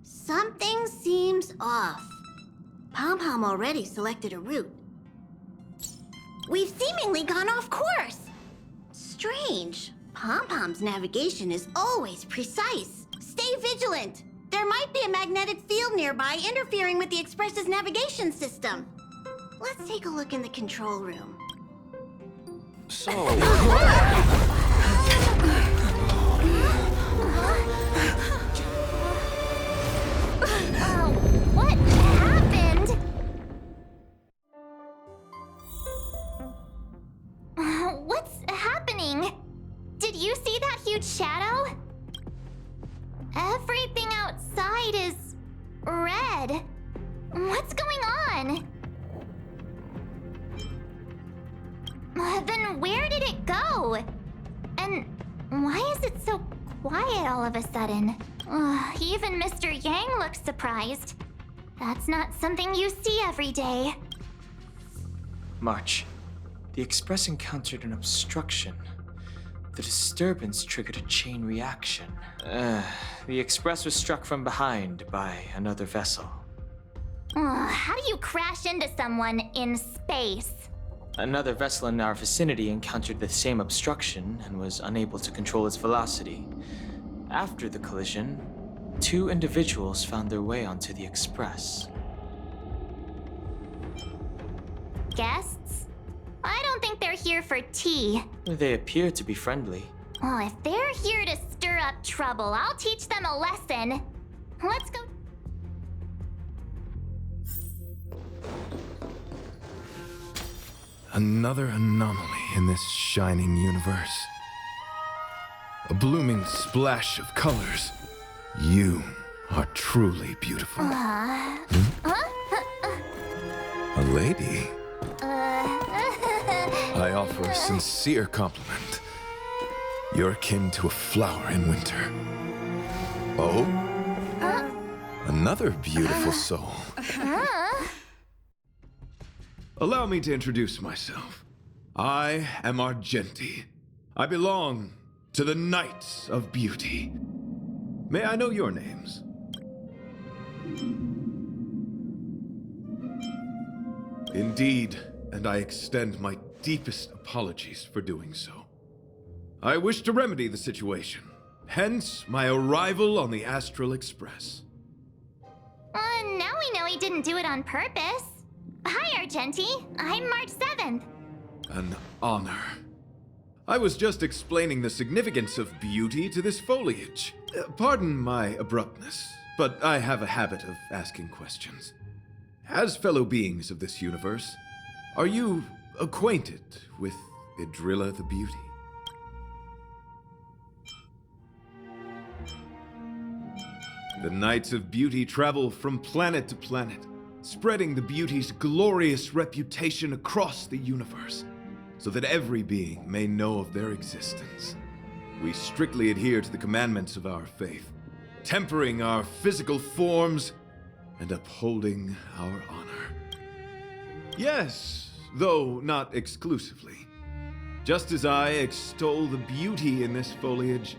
Something seems off. Pom-Pom already selected a route. We've seemingly gone off course. Strange. Pom-Pom's navigation is always precise. Stay vigilant. There might be a magnetic field nearby interfering with the Express's navigation system. Let's take a look in the control room. So... What happened? What's happening? Did you see that huge shadow? Everything outside is red. What's going on? Then where did it go? And why is it so quiet all of a sudden? Even Mr. Yang looks surprised. That's not something you see every day. March, the Express encountered an obstruction. The disturbance triggered a chain reaction. The Express was struck from behind by another vessel. How do you crash into someone in space? Another vessel in our vicinity encountered the same obstruction and was unable to control its velocity. After the collision, 2 individuals found their way onto the Express. Guests? I don't think they're here for tea. They appear to be friendly. Well, if they're here to stir up trouble, I'll teach them a lesson. Let's go. Another anomaly in this shining universe. A blooming splash of colors. You are truly beautiful. A lady? I offer a sincere compliment. You're akin to a flower in winter. Oh? Another beautiful soul. Allow me to introduce myself. I am Argenti. I belong to the Knights of Beauty. May I know your names? Indeed, and I extend my deepest apologies for doing so. I wish to remedy the situation, hence my arrival on the Astral Express. Now we know he didn't do it on purpose. Hi, Argenti. I'm March 7th. An honor. I was just explaining the significance of beauty to this foliage. Pardon my abruptness, but I have a habit of asking questions. As fellow beings of this universe, are you acquainted with Idrilla the Beauty? The Knights of Beauty travel from planet to planet, spreading the beauty's glorious reputation across the universe, so that every being may know of their existence. We strictly adhere to the commandments of our faith, tempering our physical forms and upholding our honor. Yes, though not exclusively. Just as I extol the beauty in this foliage,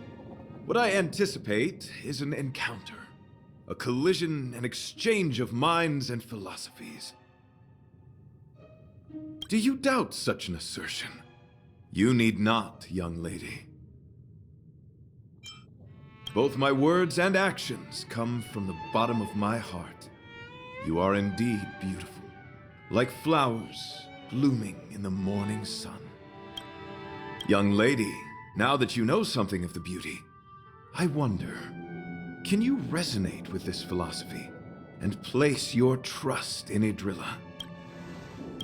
what I anticipate is an encounter. A collision and exchange of minds and philosophies. Do you doubt such an assertion? You need not, young lady. Both my words and actions come from the bottom of my heart. You are indeed beautiful, like flowers blooming in the morning sun. Young lady, now that you know something of the beauty, I wonder, can you resonate with this philosophy and place your trust in Idrilla?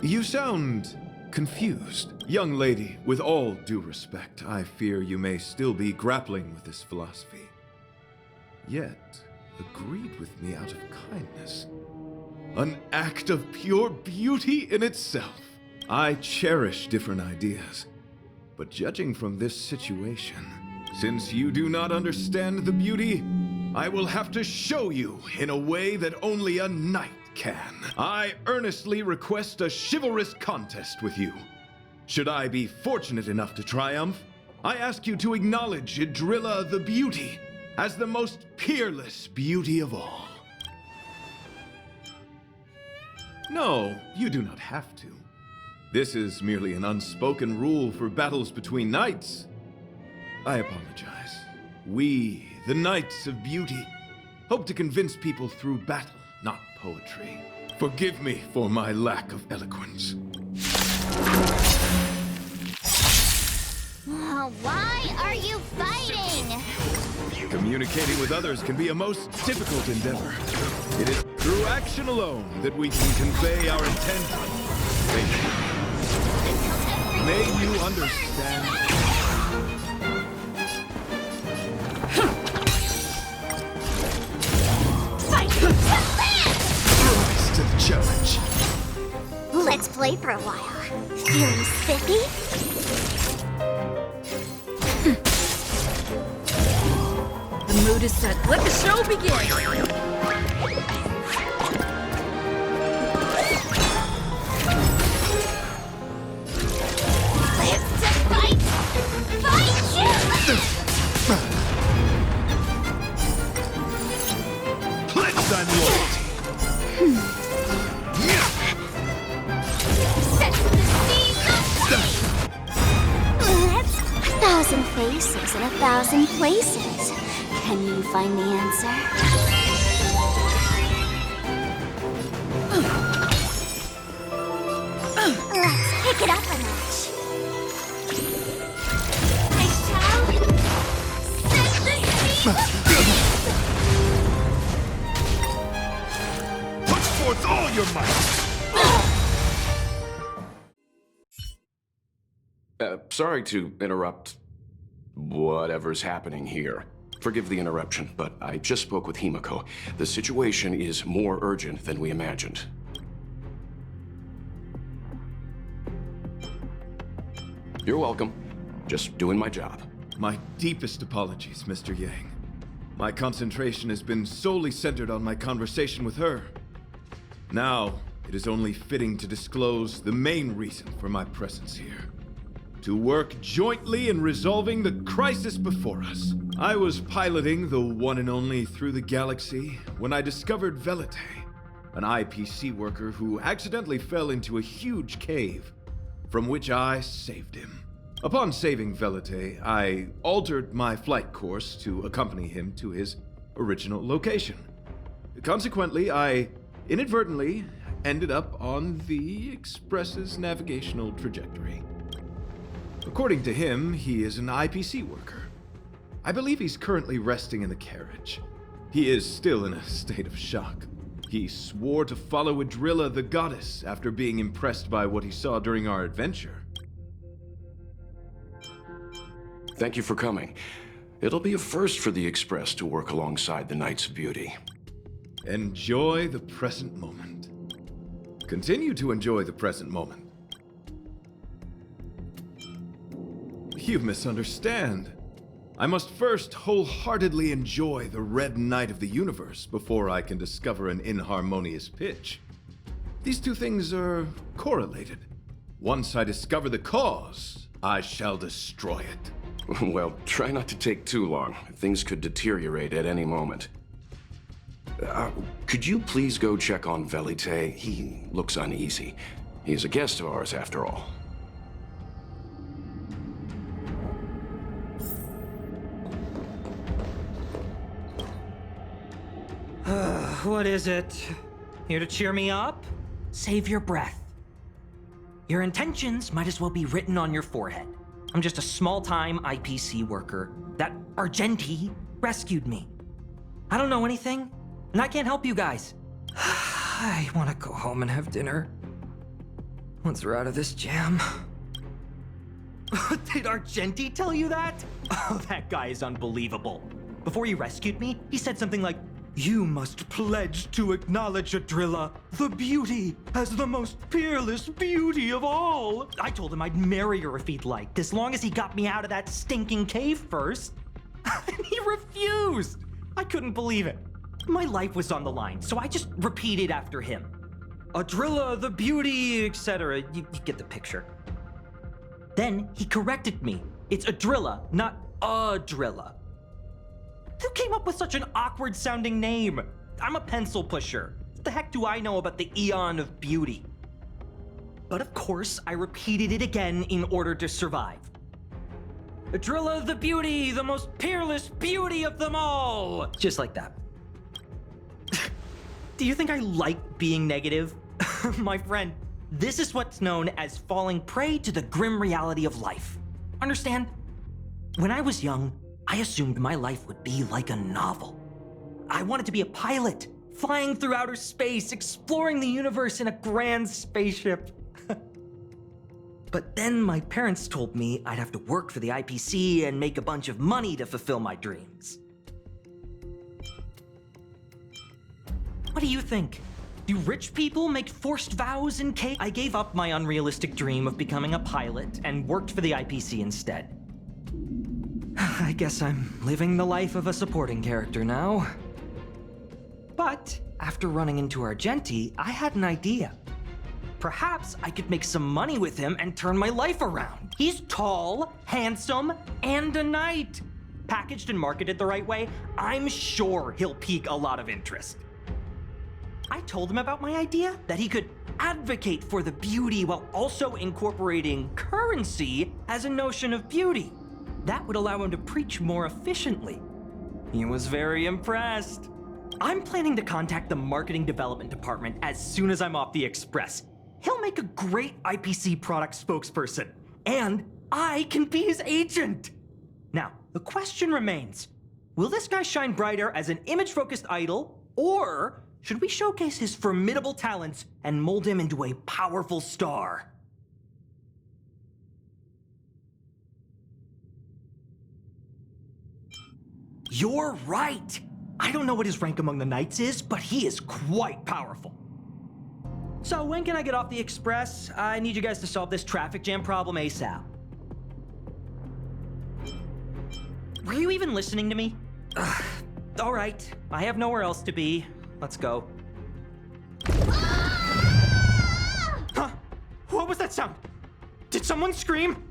You sound confused. Young lady, with all due respect, I fear you may still be grappling with this philosophy. Yet, agreed with me out of kindness. An act of pure beauty in itself. I cherish different ideas, but judging from this situation, since you do not understand the beauty, I will have to show you in a way that only a knight can. I earnestly request a chivalrous contest with you. Should I be fortunate enough to triumph, I ask you to acknowledge Idrilla the Beauty as the most peerless beauty of all. No, you do not have to. This is merely an unspoken rule for battles between knights. I apologize. We, the Knights of Beauty, hope to convince people through battle, not poetry. Forgive me for my lack of eloquence. Why are you fighting? Communicating with others can be a most difficult endeavor. It is through action alone that we can convey our intent. May you understand. Rise to the challenge. Let's play for a while. Feeling spiffy? The mood is set. Let the show begin! Live to fight! Fight you! Pledge thy loyalty. Set the seas of That's 1,000 faces in 1,000 places. Can you find the answer? Let's pick it up a notch. I shall set the seas. Put forth all your might. Sorry to interrupt whatever's happening here. Forgive the interruption, but I just spoke with Himiko. The situation is more urgent than we imagined. You're welcome. Just doing my job. My deepest apologies, Mr. Yang. My concentration has been solely centered on my conversation with her. Now, it is only fitting to disclose the main reason for my presence here. To work jointly in resolving the crisis before us. I was piloting the one and only Through the Galaxy when I discovered Velite, an IPC worker who accidentally fell into a huge cave, from which I saved him. Upon saving Velite, I altered my flight course to accompany him to his original location. Consequently, I inadvertently ended up on the Express's navigational trajectory. According to him, he is an IPC worker. I believe he's currently resting in the carriage. He is still in a state of shock. He swore to follow Idrilla the goddess after being impressed by what he saw during our adventure. Thank you for coming. It'll be a first for the Express to work alongside the Knights of Beauty. Enjoy the present moment. Continue to enjoy the present moment. You misunderstand. I must first wholeheartedly enjoy the red night of the universe before I can discover an inharmonious pitch. These two things are correlated. Once I discover the cause, I shall destroy it. Well, try not to take too long. Things could deteriorate at any moment. Could you please go check on Velite? He looks uneasy. He's a guest of ours, after all. What is it? Here to cheer me up? Save your breath. Your intentions might as well be written on your forehead. I'm just a small-time IPC worker. That Argenti rescued me. I don't know anything, and I can't help you guys. I want to go home and have dinner. Once we're out of this jam. Did Argenti tell you that? Oh, that guy is unbelievable. Before he rescued me, he said something like, "You must pledge to acknowledge Idrilla, the beauty, as the most peerless beauty of all." I told him I'd marry her if he'd liked, as long as he got me out of that stinking cave first. And he refused. I couldn't believe it. My life was on the line, so I just repeated after him. Idrilla, the beauty, etc. You get the picture. Then he corrected me. It's Adrilla, not Adrilla. Who came up with such an awkward sounding name? I'm a pencil pusher. What the heck do I know about the Eon of Beauty? But of course, I repeated it again in order to survive. Adrilla the Beauty, the most peerless beauty of them all! Just like that. Do you think I like being negative? My friend, this is what's known as falling prey to the grim reality of life. Understand? When I was young, I assumed my life would be like a novel. I wanted to be a pilot, flying through outer space, exploring the universe in a grand spaceship. But then my parents told me I'd have to work for the IPC and make a bunch of money to fulfill my dreams. What do you think? Do rich people make forced vows in cake? I gave up my unrealistic dream of becoming a pilot and worked for the IPC instead. I guess I'm living the life of a supporting character now. But after running into Argenti, I had an idea. Perhaps I could make some money with him and turn my life around. He's tall, handsome, and a knight. Packaged and marketed the right way, I'm sure he'll pique a lot of interest. I told him about my idea, that he could advocate for the beauty while also incorporating currency as a notion of beauty. That would allow him to preach more efficiently. He was very impressed. I'm planning to contact the marketing development department as soon as I'm off the express. He'll make a great IPC product spokesperson, and I can be his agent. Now, the question remains, will this guy shine brighter as an image-focused idol, or should we showcase his formidable talents and mold him into a powerful star? You're right! I don't know what his rank among the knights is, but he is quite powerful. So when can I get off the express? I need you guys to solve this traffic jam problem ASAP. Were you even listening to me? All right, I have nowhere else to be. Let's go. Huh? What was that sound? Did someone scream?